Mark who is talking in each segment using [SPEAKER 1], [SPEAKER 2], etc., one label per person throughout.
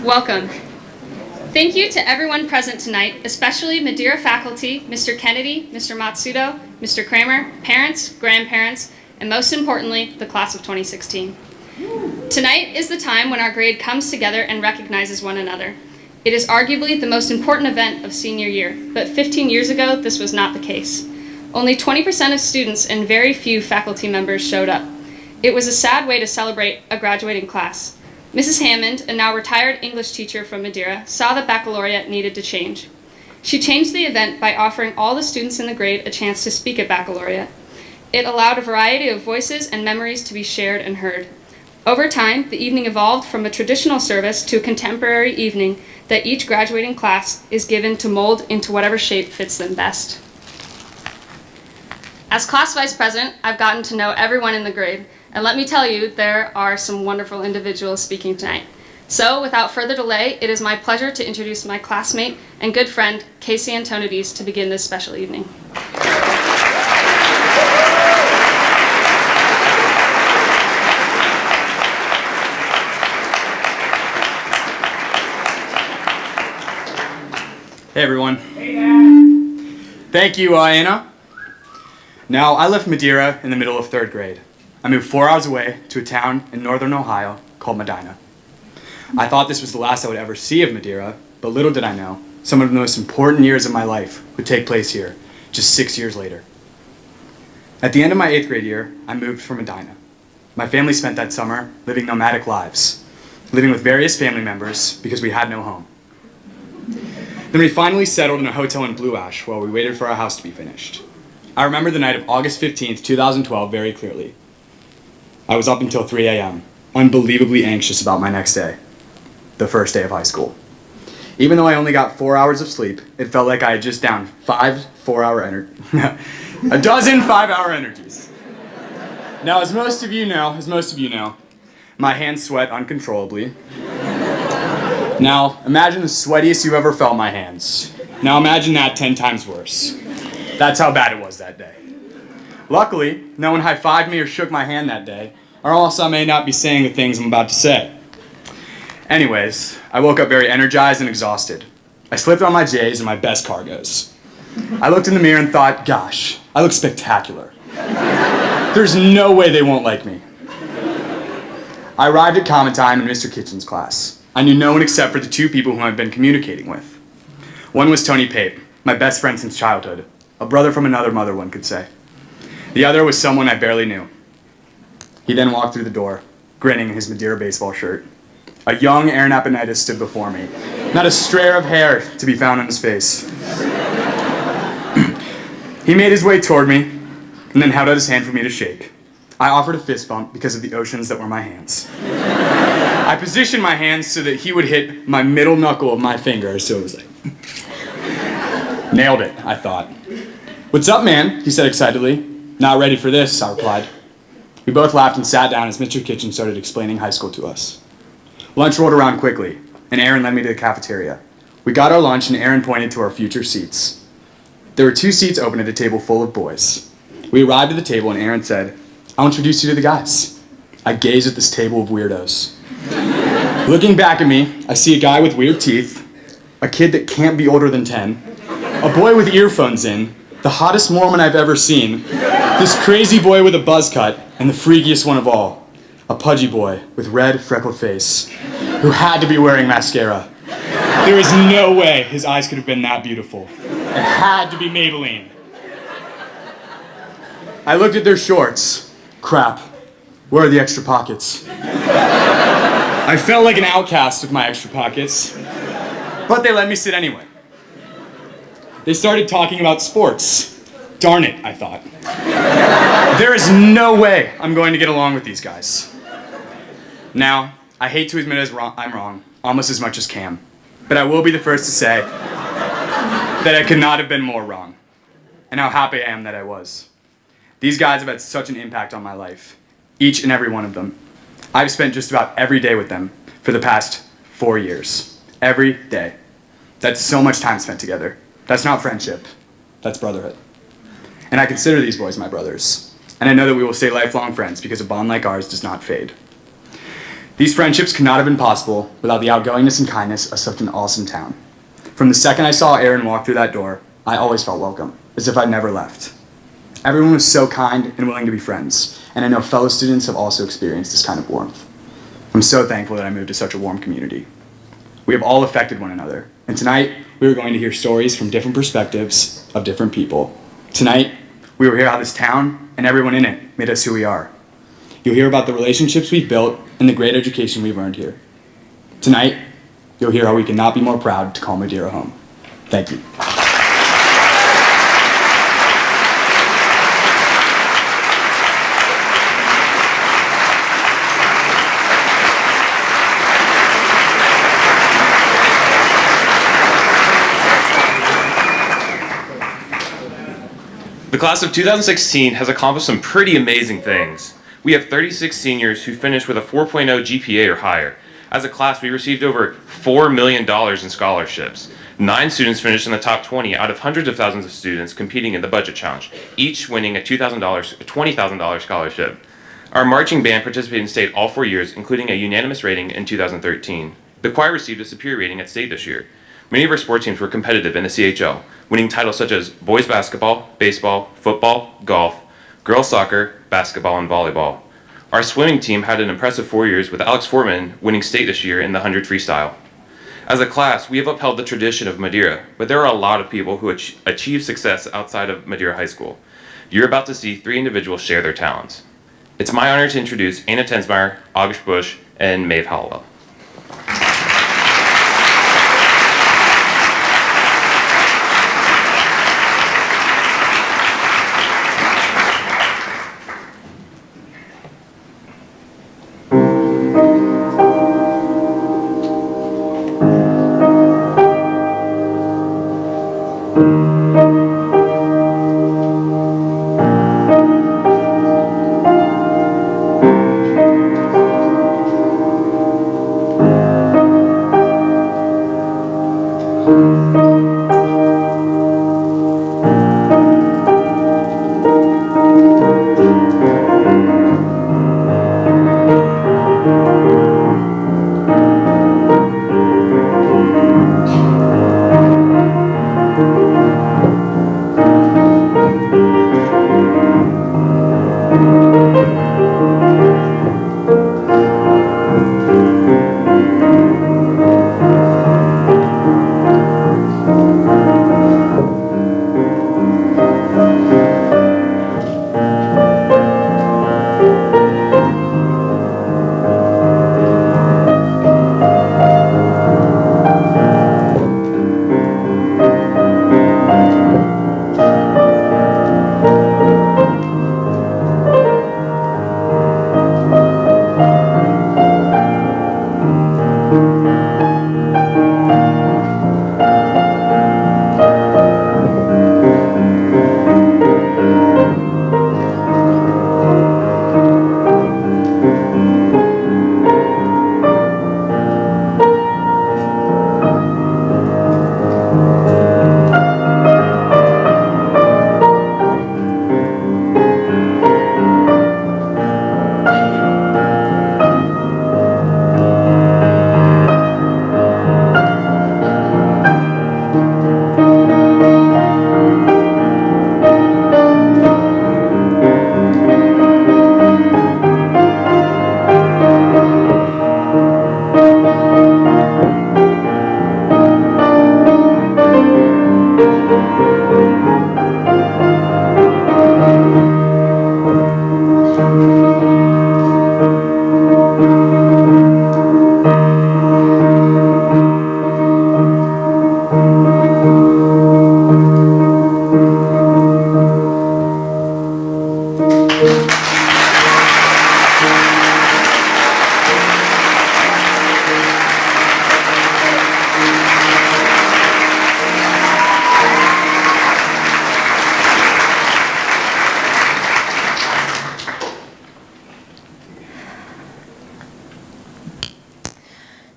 [SPEAKER 1] Welcome. Thank you to everyone present tonight, especially Madeira faculty, Mr. Kennedy, Mr. Matsudo, Mr. Kramer, parents, grandparents, and most importantly, the class of 2016. Tonight is the time when our grade comes together and recognizes one another. It is arguably the most important event of senior year, but 15 years ago, this was not the case. Only 20% of students and very few faculty members showed up. It was a sad way to celebrate a graduating class. Mrs. Hammond, a now retired English teacher from Madeira, saw that Baccalaureate needed to change. She changed the event by offering all the students in the grade a chance to speak at Baccalaureate. It allowed a variety of voices and memories to be shared and heard. Over time, the evening evolved from a traditional service to a contemporary evening that each graduating class is given to mold into whatever shape fits them best. As class vice president, I've gotten to know everyone in the grade, and let me tell you, there are some wonderful individuals speaking tonight. So, without further delay, it is my pleasure to introduce my classmate and good friend, Casey Antonides, to begin this special evening.
[SPEAKER 2] Hey everyone. Hey Dad. Thank you, Anna. Now, I left Madeira in the middle of 3rd grade. I moved 4 hours away to a town in northern Ohio called Madeira. I thought this was the last I would ever see of Madeira, but little did I know, some of the most important years of my life would take place here, just 6 years later. At the end of my 8th grade year, I moved from Madeira. My family spent that summer living nomadic lives, living with various family members because we had no home. Then we finally settled in a hotel in Blue Ash while we waited for our house to be finished. I remember the night of August 15th, 2012 very clearly. I was up until 3 a.m., unbelievably anxious about my next day, the first day of high school. Even though I only got 4 hours of sleep, it felt like I had just downed a dozen 5-hour energies. Now, as most of you know, my hands sweat uncontrollably. Now, imagine the sweatiest you've ever felt my hands. Now imagine that 10 times worse. That's how bad it was that day. Luckily, no one high-fived me or shook my hand that day, or else I may not be saying the things I'm about to say. Anyways, I woke up very energized and exhausted. I slipped on my J's and my best cargos. I looked in the mirror and thought, gosh, I look spectacular. There's no way they won't like me. I arrived at common time in Mr. Kitchen's class. I knew no one except for the 2 people whom I've been communicating with. One was Tony Pape, my best friend since childhood, a brother from another mother, one could say. The other was someone I barely knew. He then walked through the door, grinning in his Madeira baseball shirt. A young Aaron Aponitis stood before me, not a stray of hair to be found on his face. He made his way toward me, and then held out his hand for me to shake. I offered a fist bump because of the oceans that were my hands. I positioned my hands so that he would hit my middle knuckle of my finger, so it was like... Nailed it, I thought. What's up, man? He said excitedly. Not ready for this, I replied. We both laughed and sat down as Mr. Kitchen started explaining high school to us. Lunch rolled around quickly, and Aaron led me to the cafeteria. We got our lunch, and Aaron pointed to our future seats. There were 2 seats open at a table full of boys. We arrived at the table, and Aaron said, I'll introduce you to the guys. I gazed at this table of weirdos. Looking back at me, I see a guy with weird teeth, a kid that can't be older than 10, a boy with earphones in, the hottest Mormon I've ever seen, this crazy boy with a buzz cut, and the freakiest one of all, a pudgy boy with red, freckled face, who had to be wearing mascara. There was no way his eyes could have been that beautiful. It had to be Maybelline. I looked at their shorts. Crap, where are the extra pockets? I felt like an outcast with my extra pockets, but they let me sit anyway. They started talking about sports. Darn it, I thought. There is no way I'm going to get along with these guys. Now, I hate to admit I'm wrong, almost as much as Cam, but I will be the first to say that I could not have been more wrong, and how happy I am that I was. These guys have had such an impact on my life, each and every one of them. I've spent just about every day with them for the past 4 years. Every day. That's so much time spent together. That's not friendship. That's brotherhood. And I consider these boys my brothers. And I know that we will stay lifelong friends because a bond like ours does not fade. These friendships could not have been possible without the outgoingness and kindness of such an awesome town. From the second I saw Aaron walk through that door, I always felt welcome, as if I'd never left. Everyone was so kind and willing to be friends, and I know fellow students have also experienced this kind of warmth. I'm so thankful that I moved to such a warm community. We have all affected one another, and tonight we are going to hear stories from different perspectives of different people. Tonight, we will hear how this town and everyone in it made us who we are. You'll hear about the relationships we've built and the great education we've earned here. Tonight, you'll hear how we cannot be more proud to call Madeira home. Thank you.
[SPEAKER 3] The class of 2016 has accomplished some pretty amazing things. We have 36 seniors who finished with a 4.0 GPA or higher. As a class, we received over $4 million in scholarships. 9 students finished in the top 20 out of hundreds of thousands of students competing in the budget challenge, each winning a $20,000 scholarship. Our marching band participated in state all 4 years, including a unanimous rating in 2013. The choir received a superior rating at state this year. Many of our sport teams were competitive in the CHL, winning titles such as boys basketball, baseball, football, golf, girls soccer, basketball, and volleyball. Our swimming team had an impressive 4 years with Alex Fortman winning state this year in the 100 freestyle. As a class, we have upheld the tradition of Madeira, but there are a lot of people who achieve success outside of Madeira High School. You're about to see 3 individuals share their talents. It's my honor to introduce Anna Tensmeyer, August Bush, and Maeve Hallowell.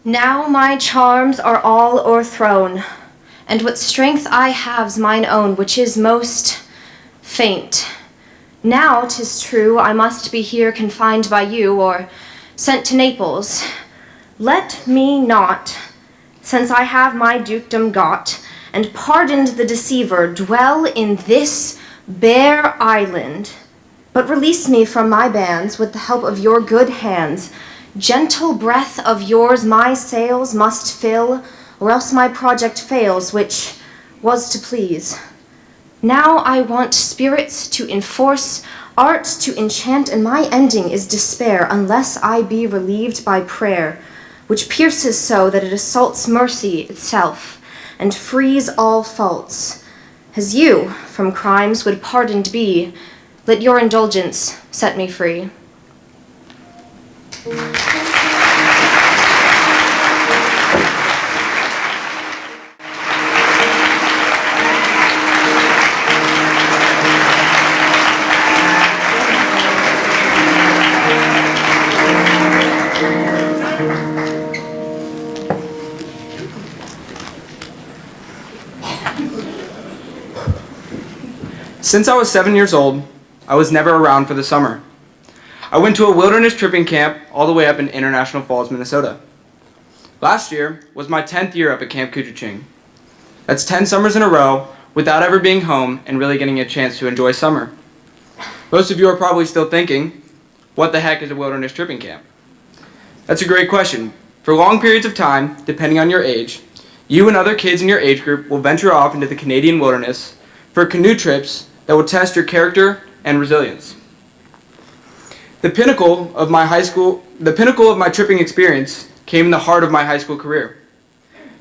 [SPEAKER 4] Now my charms are all o'erthrown, and what strength I have's mine own, which is most faint. Now 'tis true I must be here confined by you, or sent to Naples. Let me not, since I have my dukedom got, and pardoned the deceiver, dwell in this bare island, but release me from my bands with the help of your good hands. Gentle breath of yours my sails must fill, or else my project fails, which was to please. Now I want spirits to enforce, art to enchant, and my ending is despair, unless I be relieved by prayer, which pierces so that it assaults mercy itself, and frees all faults. As you from crimes would pardoned be, let your indulgence set me free.
[SPEAKER 2] Since I was 7 years old, I was never around for the summer. I went to a wilderness tripping camp all the way up in International Falls, Minnesota. Last year was my 10th year up at Camp Kuching. That's 10 summers in a row without ever being home and really getting a chance to enjoy summer. Most of you are probably still thinking, what the heck is a wilderness tripping camp? That's a great question. For long periods of time, depending on your age, you and other kids in your age group will venture off into the Canadian wilderness for canoe trips that will test your character and resilience. The pinnacle of my tripping experience came in the heart of my high school career.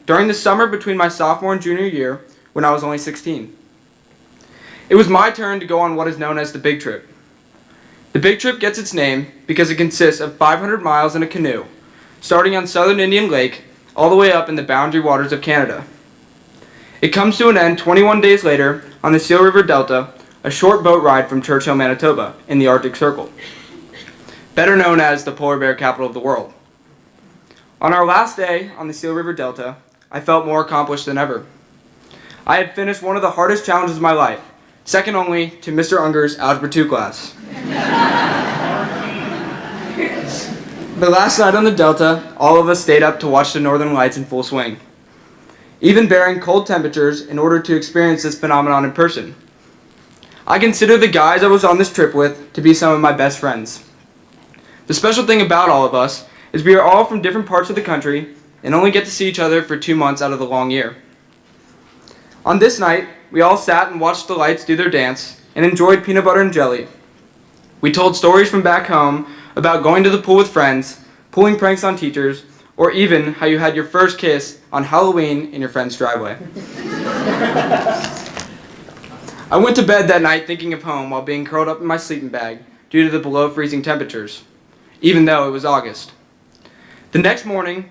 [SPEAKER 2] During the summer between my sophomore and junior year, when I was only 16. It was my turn to go on what is known as the Big Trip. The Big Trip gets its name because it consists of 500 miles in a canoe, starting on southern Indian Lake, all the way up in the boundary waters of Canada. It comes to an end 21 days later on the Seal River Delta, a short boat ride from Churchill, Manitoba, in the Arctic Circle, better known as the polar bear capital of the world. On our last day on the Seal River Delta, I felt more accomplished than ever. I had finished one of the hardest challenges of my life, second only to Mr. Unger's Algebra 2 class. The last night on the Delta, all of us stayed up to watch the northern lights in full swing, even bearing cold temperatures in order to experience this phenomenon in person. I consider the guys I was on this trip with to be some of my best friends. The special thing about all of us is we are all from different parts of the country and only get to see each other for 2 months out of the long year. On this night, we all sat and watched the lights do their dance and enjoyed peanut butter and jelly. We told stories from back home about going to the pool with friends, pulling pranks on teachers, or even how you had your first kiss on Halloween in your friend's driveway. I went to bed that night thinking of home while being curled up in my sleeping bag due to the below freezing temperatures, even though it was August. The next morning,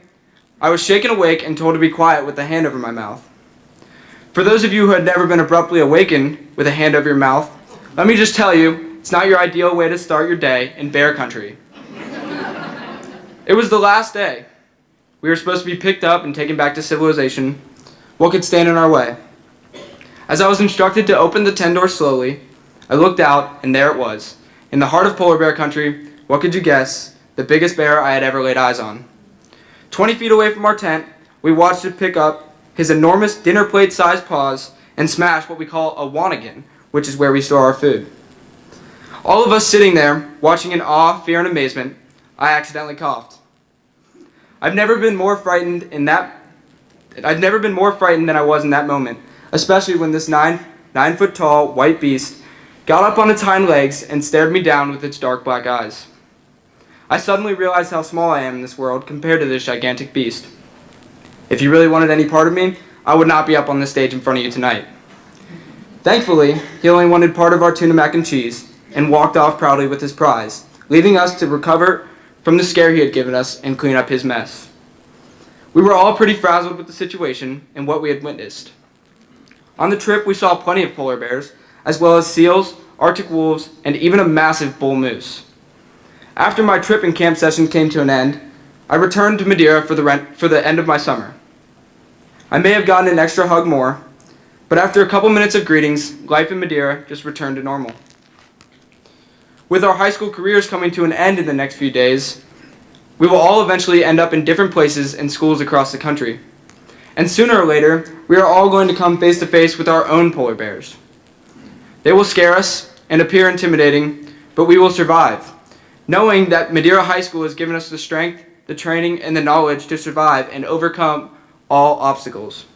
[SPEAKER 2] I was shaken awake and told to be quiet with a hand over my mouth. For those of you who had never been abruptly awakened with a hand over your mouth, let me just tell you, it's not your ideal way to start your day in bear country. It was the last day. We were supposed to be picked up and taken back to civilization. What could stand in our way? As I was instructed to open the tent door slowly, I looked out, and there it was. In the heart of polar bear country, what could you guess? The biggest bear I had ever laid eyes on. 20 feet away from our tent, we watched it pick up his enormous dinner plate-sized paws and smash what we call a wanigan, which is where we store our food. All of us sitting there, watching in awe, fear, and amazement, I accidentally coughed. I've never been more frightened than I was in that moment, especially when this 9-foot-tall white beast got up on its hind legs and stared me down with its dark black eyes. I suddenly realized how small I am in this world compared to this gigantic beast. If you really wanted any part of me, I would not be up on this stage in front of you tonight. Thankfully, he only wanted part of our tuna mac and cheese and walked off proudly with his prize, leaving us to recover from the scare he had given us and clean up his mess. We were all pretty frazzled with the situation and what we had witnessed. On the trip, we saw plenty of polar bears, as well as seals, Arctic wolves, and even a massive bull moose. After my trip and camp session came to an end, I returned to Madeira for the end of my summer. I may have gotten an extra hug more, but after a couple minutes of greetings, life in Madeira just returned to normal. With our high school careers coming to an end in the next few days,
[SPEAKER 5] We will all eventually end up in different places and schools across the country. And sooner or later, we are all going to come face to face with our own polar bears. They will scare us and appear intimidating, but we will survive, knowing that Madeira High School has given us the strength, the training, and the knowledge to survive and overcome all obstacles.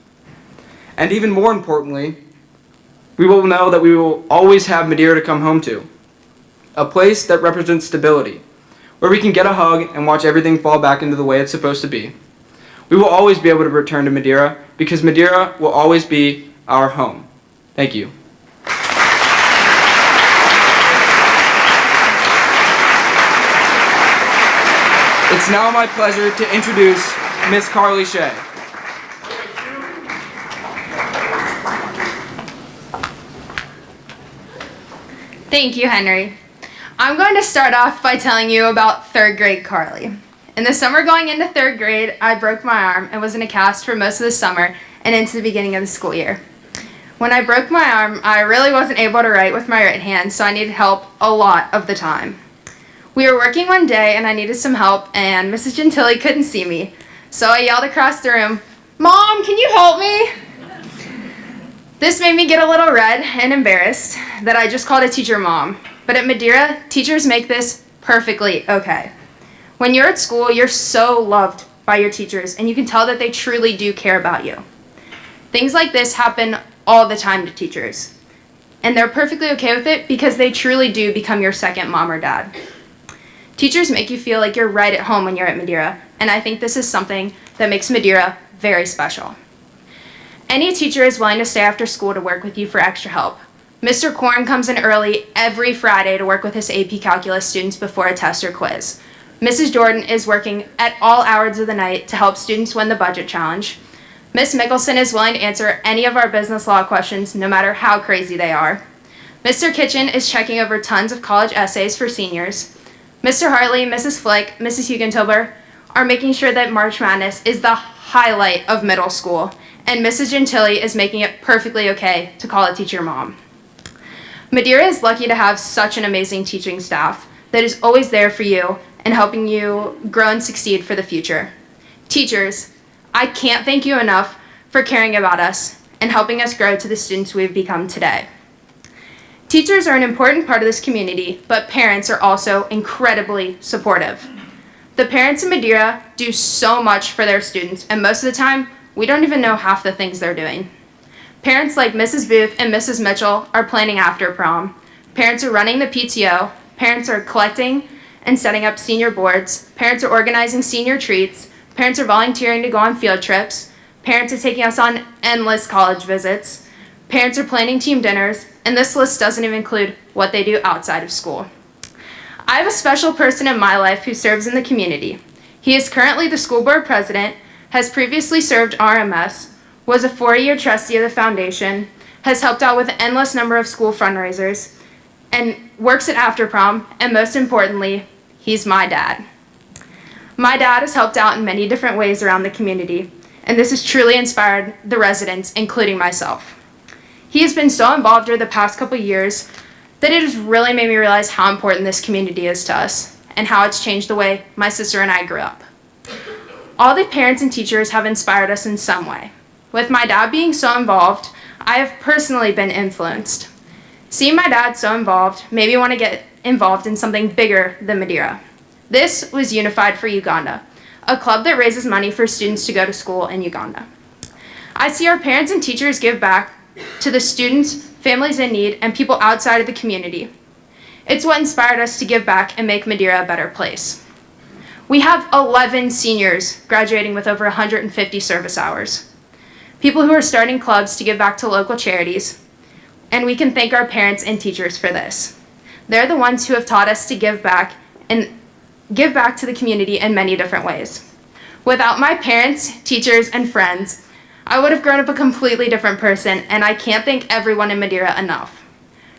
[SPEAKER 5] And even more importantly, we will know that we will always have Madeira to come home to, a place that represents stability, where we can get a hug and watch everything fall back into the way it's supposed to be. We will always be able to return to Madeira because Madeira will always be our home. Thank you. It's now my pleasure to introduce Miss Carly Shea.
[SPEAKER 6] Thank you, Henry. I'm going to start off by telling you about third grade Carly. In the summer going into third grade, I broke my arm and was in a cast for most of the summer and into the beginning of the school year. When I broke my arm, I really wasn't able to write with my right hand, so I needed help a lot of the time. We were working one day and I needed some help, and Mrs. Gentili couldn't see me, so I yelled across the room, "Mom, can you help me?" This made me get a little red and embarrassed that I just called a teacher mom, but at Madeira, teachers make this perfectly okay. When you're at school, you're so loved by your teachers, and you can tell that they truly do care about you. Things like this happen all the time to teachers, and they're perfectly okay with it because they truly do become your second mom or dad. Teachers make you feel like you're right at home when you're at Madeira, and I think this is something that makes Madeira very special. Any teacher is willing to stay after school to work with you for extra help. Mr. Korn comes in early every Friday to work with his AP Calculus students before a test or quiz. Mrs. Jordan is working at all hours of the night to help students win the budget challenge. Miss Mickelson is willing to answer any of our business law questions, no matter how crazy they are. Mr. Kitchen is checking over tons of college essays for seniors. Mr. Hartley, Mrs. Flick, Mrs. Hugentilber are making sure that March Madness is the highlight of middle school, and Mrs. Gentili is making it perfectly okay to call a teacher mom. Madeira is lucky to have such an amazing teaching staff that is always there for you and helping you grow and succeed for the future. Teachers, I can't thank you enough for caring about us and helping us grow to the students we've become today. Teachers are an important part of this community, but parents are also incredibly supportive. The parents in Madeira do so much for their students, and most of the time, we don't even know half the things they're doing. Parents like Mrs. Booth and Mrs. Mitchell are planning after prom. Parents are running the PTO. Parents are collecting and setting up senior boards. Parents are organizing senior treats. Parents are volunteering to go on field trips. Parents are taking us on endless college visits. Parents are planning team dinners, and this list doesn't even include what they do outside of school. I have a special person in my life who serves in the community. He is currently the school board president, has previously served RMS, was a 4-year trustee of the foundation, has helped out with an endless number of school fundraisers, and works at After Prom, and most importantly, he's my dad. My dad has helped out in many different ways around the community, and this has truly inspired the residents, including myself. He has been so involved over the past couple years that it has really made me realize how important this community is to us, and how it's changed the way my sister and I grew up. All the parents and teachers have inspired us in some way. With my dad being so involved, I have personally been influenced. Seeing my dad so involved made me want to get involved in something bigger than Madeira. This was Unified for Uganda, a club that raises money for students to go to school in Uganda. I see our parents and teachers give back to the students, families in need, and people outside of the community. It's what inspired us to give back and make Madeira a better place. We have 11 seniors graduating with over 150 service hours. People who are starting clubs to give back to local charities, and we can thank our parents and teachers for this. They're the ones who have taught us to give back to the community in many different ways. Without my parents, teachers, and friends, I would have grown up a completely different person, and I can't thank everyone in Madeira enough.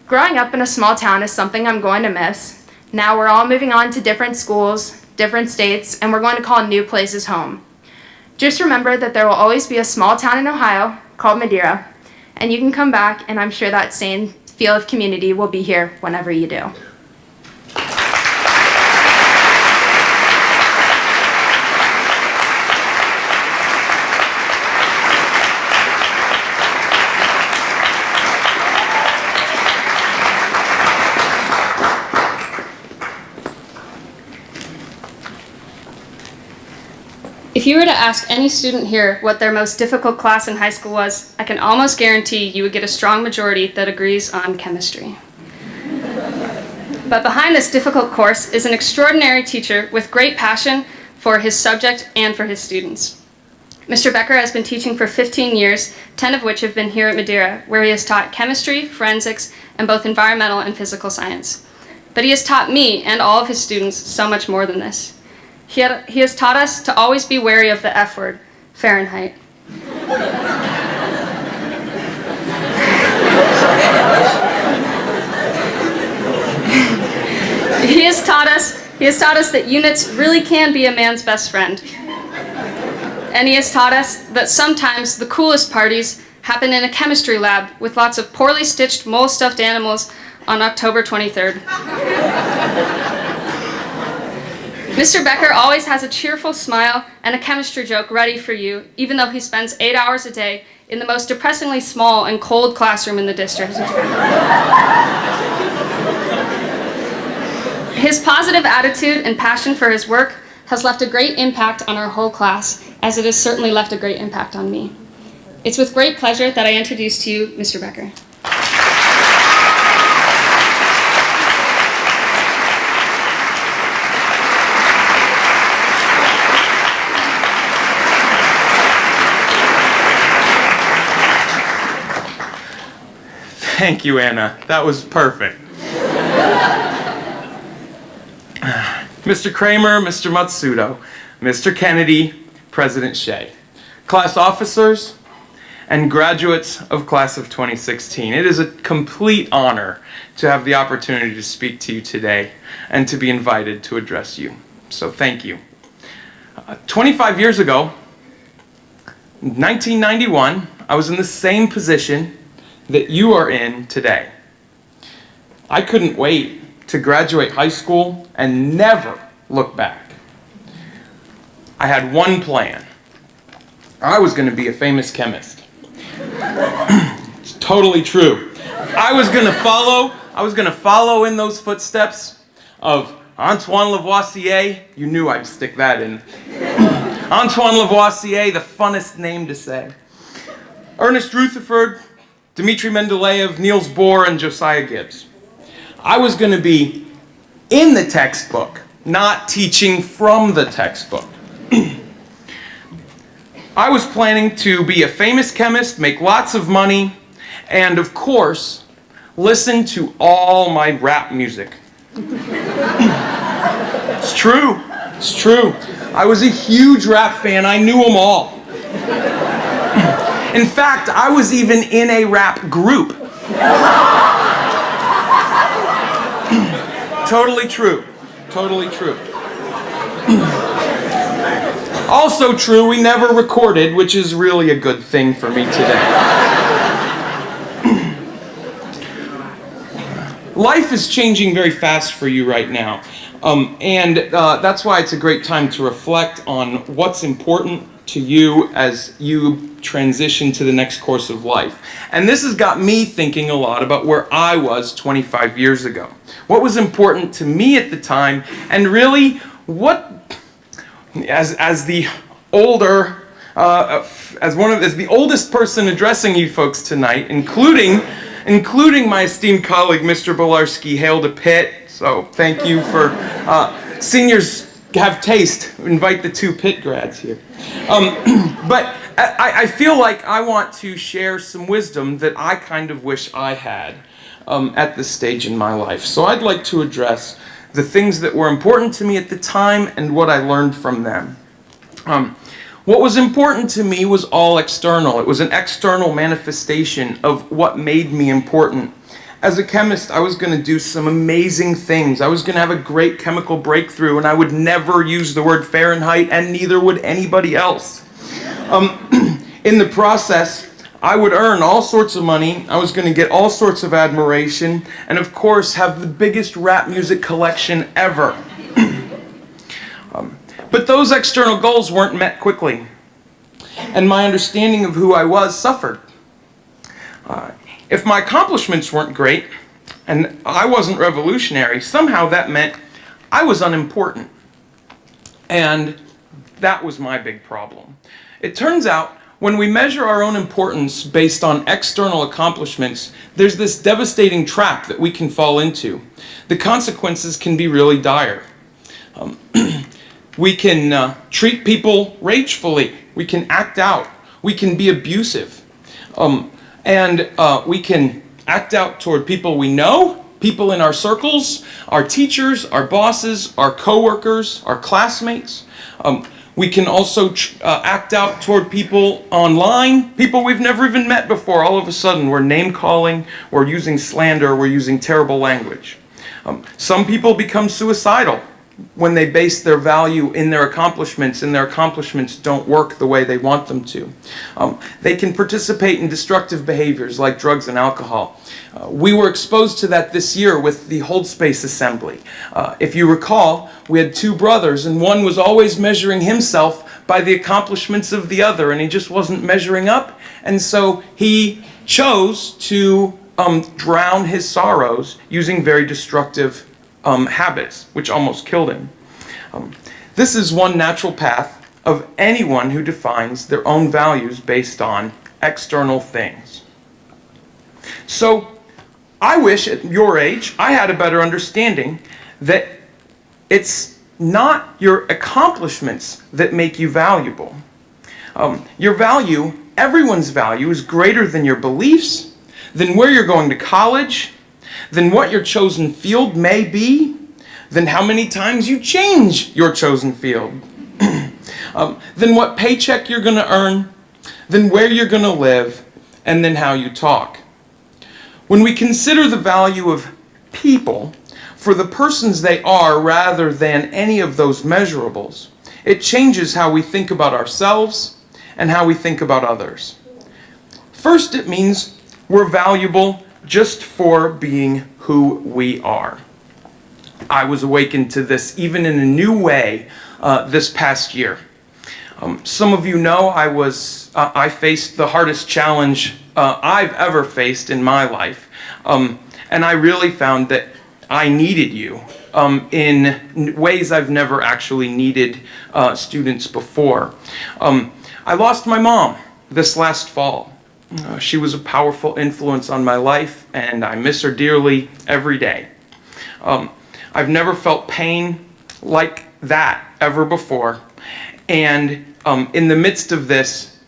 [SPEAKER 6] Growing up in a small town is something I'm going to miss. Now we're all moving on to different schools, different states, and we're going to call new places home. Just remember that there will always be a small town in Ohio called Madeira, and you can come back, and I'm sure that same feel of community will be here whenever you do.
[SPEAKER 1] If you were to ask any student here what their most difficult class in high school was, I can almost guarantee you would get a strong majority that agrees on chemistry. But behind this difficult course is an extraordinary teacher with great passion for his subject and for his students. Mr. Becker has been teaching for 15 years, 10 of which have been here at Madeira, where he has taught chemistry, forensics, and both environmental and physical science. But he has taught me and all of his students so much more than this. He has taught us to always be wary of the F word, Fahrenheit. He has taught us that units really can be a man's best friend. And he has taught us that sometimes the coolest parties happen in a chemistry lab with lots of poorly stitched mole stuffed animals on October 23rd. Mr. Becker always has a cheerful smile and a chemistry joke ready for you, even though he spends 8 hours a day in the most depressingly small and cold classroom in the district. His positive attitude and passion for his work has left a great impact on our whole class, as it has certainly left a great impact on me. It's with great pleasure that I introduce to you Mr. Becker.
[SPEAKER 3] Thank you, Anna. That was perfect. Mr. Kramer, Mr. Matsudo, Mr. Kennedy, President Shea, class officers, and graduates of class of 2016. It is a complete honor to have the opportunity to speak to you today and to be invited to address you. So thank you. 25 years ago, in 1991, I was in the same position that you are in today. I couldn't wait to graduate high school and never look back. I had one plan. I was going to be a famous chemist. It's totally true. I was going to follow in those footsteps of Antoine Lavoisier. You knew I'd stick that in. Antoine Lavoisier, the funnest name to say. Ernest Rutherford, Dmitri Mendeleev, Niels Bohr, and Josiah Gibbs. I was going to be in the textbook, not teaching from the textbook. I was planning to be a famous chemist, make lots of money, and of course, listen to all my rap music. It's true. It's true. I was a huge rap fan. I knew them all. In fact, I was even in a rap group. Totally true. Totally true. Also true, we never recorded, which is really a good thing for me today. Life is changing very fast for you right now. And that's why it's a great time to reflect on what's important to you as you transition to the next course of life. And this has got me thinking a lot about where I was 25 years ago. What was important to me at the time, and really what, as the older, as the oldest person addressing you folks tonight, including my esteemed colleague, Mr. Bolarski, hailed a Pitt. So thank you for seniors have taste. Invite the 2 Pitt grads here. But I feel like I want to share some wisdom that I kind of wish I had at this stage in my life. So I'd like to address the things that were important to me at the time and what I learned from them. What was important to me was all external. It was an external manifestation of what made me important. As a chemist, I was going to do some amazing things. I was going to have a great chemical breakthrough, and I would never use the word Fahrenheit, and neither would anybody else. In the process, I would earn all sorts of money. I was going to get all sorts of admiration, and of course, have the biggest rap music collection ever. But those external goals weren't met quickly, and my understanding of who I was suffered. If my accomplishments weren't great, and I wasn't revolutionary, somehow that meant I was unimportant. And
[SPEAKER 7] that was my big problem. It turns out when we measure our own importance based on external accomplishments, there's this devastating trap that we can fall into. The consequences can be really dire. We can treat people ragefully. We can act out. We can be abusive. And we can act out toward people we know, people in our circles, our teachers, our bosses, our coworkers, our classmates. We can also act out toward people online, people we've never even met before. All of a sudden, we're name-calling, we're using slander, we're using terrible language. Some people become suicidal when they base their value in their accomplishments, and their accomplishments don't work the way they want them to. They can participate in destructive behaviors like drugs and alcohol. We were exposed to that this year with the Hold Space Assembly. If you recall, we had two brothers, and one was always measuring himself by the accomplishments of the other, and he just wasn't measuring up, and so he chose to drown his sorrows using very destructive habits, which almost killed him. This is one natural path of anyone who defines their own values based on external things. So, I wish at your age I had a better understanding that it's not your accomplishments that make you valuable. Your value, everyone's value, is greater than your beliefs, than where you're going to college, than what your chosen field may be, than how many times you change your chosen field, than what paycheck you're going to earn, than where you're going to live, and then how you talk. When we consider the value of people for the persons they are rather than any of those measurables, it changes how we think about ourselves and how we think about others. First, it means we're valuable just for being who we are. I was awakened to this even in a new way this past year. Some of you know I faced the hardest challenge I've ever faced in my life. And I really found that I needed you in ways I've never actually needed students before. I lost my mom this last fall. She was a powerful influence on my life, and I miss her dearly every day. I've never felt pain like that ever before. And in the midst of this,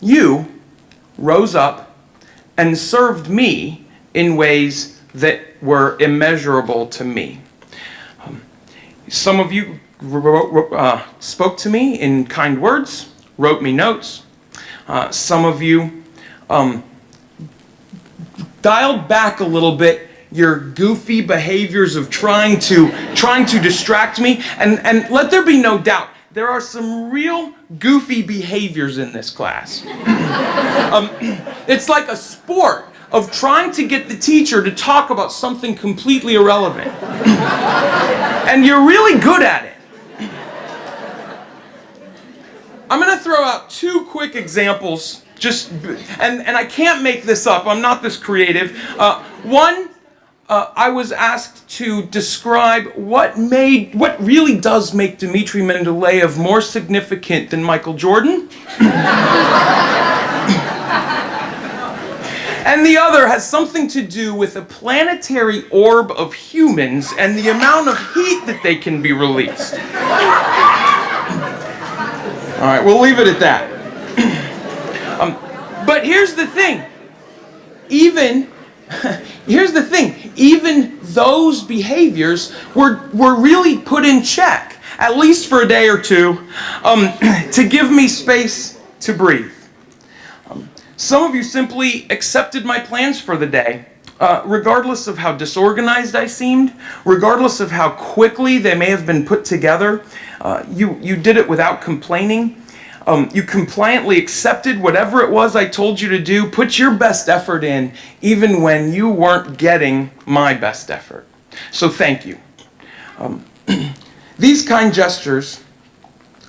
[SPEAKER 7] you rose up and served me in ways that were immeasurable to me. Some of you spoke to me in kind words, wrote me notes. Some of you dialed back a little bit your goofy behaviors of trying to distract me. And let there be no doubt, there are some real goofy behaviors in this class. It's like a sport of trying to get the teacher to talk about something completely irrelevant. And you're really good at it. I'm going to throw out two quick examples, and I can't make this up, I'm not this creative. One, I was asked to describe what really does make Dmitry Mendeleev more significant than Michael Jordan. And the other has something to do with a planetary orb of humans and the amount of heat that they can be released. All right, we'll leave it at that. But here's the thing. Even those behaviors were really put in check, at least for a day or two, to give me space to breathe. Some of you simply accepted my plans for the day, regardless of how disorganized I seemed, regardless of how quickly they may have been put together. You did it without complaining. You compliantly accepted whatever it was I told you to do, put your best effort in, even when you weren't getting my best effort. So thank you. These kind gestures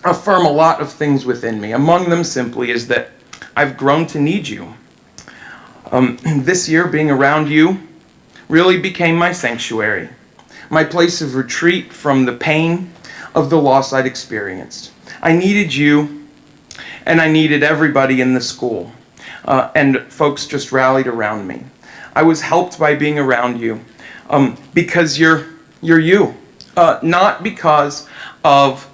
[SPEAKER 7] affirm a lot of things within me. Among them simply is that I've grown to need you. This year, being around you really became my sanctuary, my place of retreat from the pain of the loss I'd experienced. I needed you, and I needed everybody in the school. And folks just rallied around me. I was helped by being around you because you're you, not because of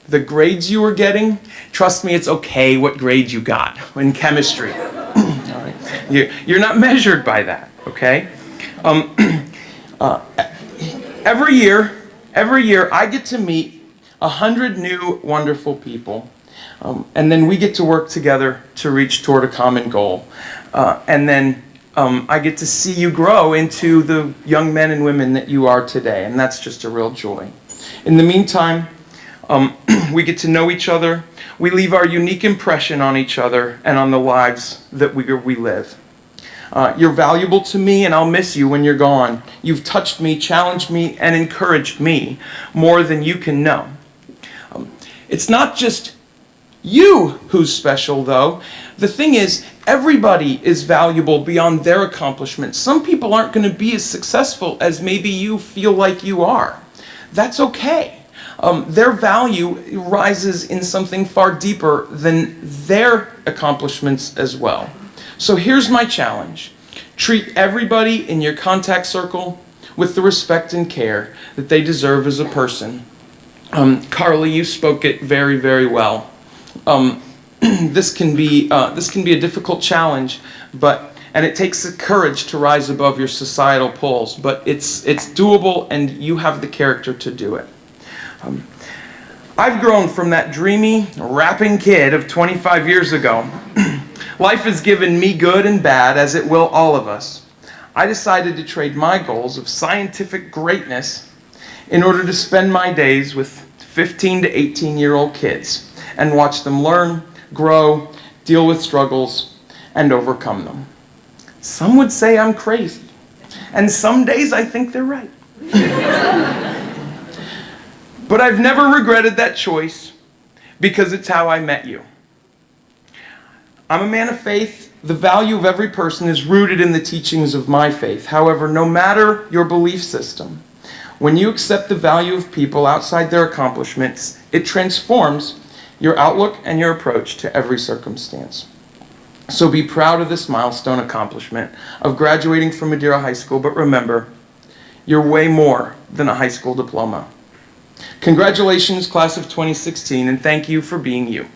[SPEAKER 7] the grades you were getting. Trust me, it's okay what grade you got in chemistry. All right. You're not measured by that, okay? Every year I get to meet 100 new wonderful people, and then we get to work together to reach toward a common goal. And then I get to see you grow into the young men and women that you are today, and that's just a real joy. In the meantime, we get to know each other. We leave our unique impression on each other and on the lives that we live. You're valuable to me, and I'll miss you when you're gone. You've touched me, challenged me, and encouraged me more than you can know. It's not just you who's special, though. The thing is, everybody is valuable beyond their accomplishments. Some people aren't going to be as successful as maybe you feel like you are. That's okay. Their value rises in something far deeper than their accomplishments as well. So here's my challenge. Treat everybody in your contact circle with the respect and care that they deserve as a person. Carly, you spoke it very, very well. This can be a difficult challenge, and it takes the courage to rise above your societal pulls, but it's doable, and you have the character to do it. I've grown from that dreamy, rapping kid of 25 years ago. Life has given me good and bad, as it will all of us. I decided to trade my goals of scientific greatness in order to spend my days with 15 to 18-year-old kids and watch them learn, grow, deal with struggles, and overcome them. Some would say I'm crazy, and some days I think they're right. But I've never regretted that choice because it's how I met you. I'm a man of faith. The value of every person is rooted in the teachings of my faith. However, no matter your belief system, when you accept the value of people outside their accomplishments, it transforms your outlook and your approach to every circumstance. So be proud of this milestone accomplishment of graduating from Madeira High School, but remember, you're way more than a high school diploma. Congratulations, class of 2016, and thank you for being you.